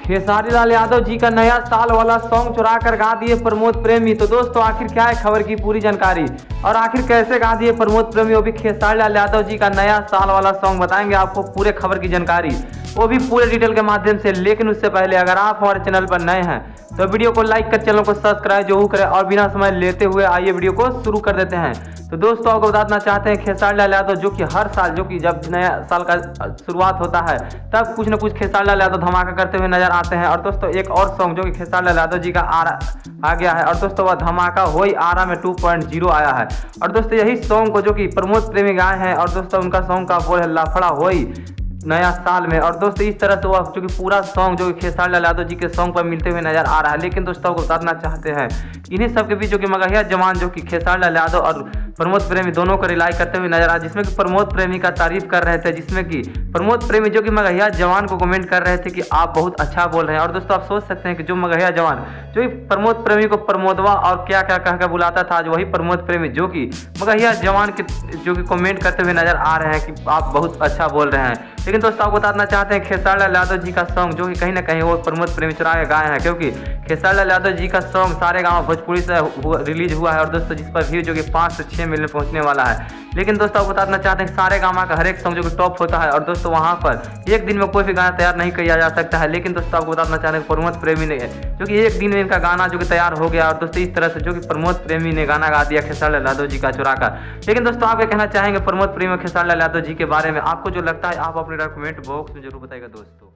खेसारी लाल यादव जी का नया साल वाला सॉन्ग चुरा कर गा दिए प्रमोद प्रेमी। तो दोस्तों आखिर क्या है खबर की पूरी जानकारी और आखिर कैसे गा दिए प्रमोद प्रेमी, वो भी खेसारी लाल यादव जी का नया साल वाला सॉन्ग बताएंगे आपको पूरे खबर की जानकारी, वो भी पूरे डिटेल के माध्यम से। लेकिन उससे पहले अगर आप हमारे चैनल पर नए हैं तो वीडियो को लाइक कर चैनल को सब्सक्राइब जरूर करें और बिना समय लेते हुए आइए वीडियो को शुरू कर देते हैं। तो दोस्तों आपको बताना चाहते हैं खेसारी लाल यादव जो कि हर साल जो कि जब नया साल का शुरुआत होता है तब कुछ न कुछ खेसारी लाल यादव धमाका करते हुए नजर आते हैं। और दोस्तों एक और सॉन्ग जो कि खेसारी लाल यादव जी का आ गया है और दोस्तों वह धमाका होई आरा में 2.0 आया है। और दोस्तों यही सॉन्ग को जो कि प्रमोद प्रेमी गाए हैं और दोस्तों उनका सॉन्ग का बोल है लफड़ा होई नया साल में। और दोस्तों इस तरह से वह जो कि पूरा सॉन्ग जो कि खेसारी लाल यादव जी के सॉन्ग पर मिलते हुए नजर आ रहा है। लेकिन दोस्तों को बताना चाहते हैं इन्हीं सब के बीच जो कि मगहिया जवान जो कि खेसारी लाल यादव और प्रमोद प्रेमी दोनों को रिलाई करते हुए नजर आ, जिसमें कि प्रमोद प्रेमी का तारीफ कर रहे थे, जिसमें कि प्रमोद प्रेमी जो कि मगहिया जवान को कमेंट कर रहे थे कि आप बहुत अच्छा बोल रहे हैं। और दोस्तों आप सोच सकते हैं कि जो मगहिया जवान जो कि प्रमोद प्रेमी को प्रमोदवा और क्या क्या कहकर बुलाता था, आज वही प्रमोद प्रेमी जो कि मगहिया जवान के जो कि कमेंट करते हुए नजर आ रहे हैं कि आप बहुत अच्छा बोल रहे हैं। लेकिन दोस्तों आपको बताना चाहते हैं खेसारी लाल यादव जी का सॉन्ग जो कि कहीं ना कहीं वो प्रमोद प्रेमी चुरा के गाए हैं, क्योंकि खेसारी लाल यादव जी का सॉन्ग सारे गाँव भोजपुरी से रिलीज हुआ है और दोस्तों जिस पर व्यू जो कि 5 से 6 मिलियन पहुंचने वाला है। लेकिन दोस्तों आपको बताना चाहते हैं सारे गामा का हर एक सॉन्ग जो कि टॉप होता है और दोस्तों वहां पर एक दिन में कोई भी गाना तैयार नहीं किया जा सकता है। लेकिन दोस्तों आपको बताना चाहते हैं प्रमोद प्रेमी ने जो कि एक दिन में इनका गाना जो कि तैयार हो गया और दोस्तों इस तरह से जो कि प्रमोद प्रेमी ने गाना गा दिया खेसारी लाल यादव जी का चुरा कर। लेकिन दोस्तों आप क्या कहना चाहेंगे प्रमोद प्रेमी और खेसारी लाल यादव जी के बारे में, आपको जो लगता है आप अपने कमेंट बॉक्स में जरूर बताइएगा दोस्तों।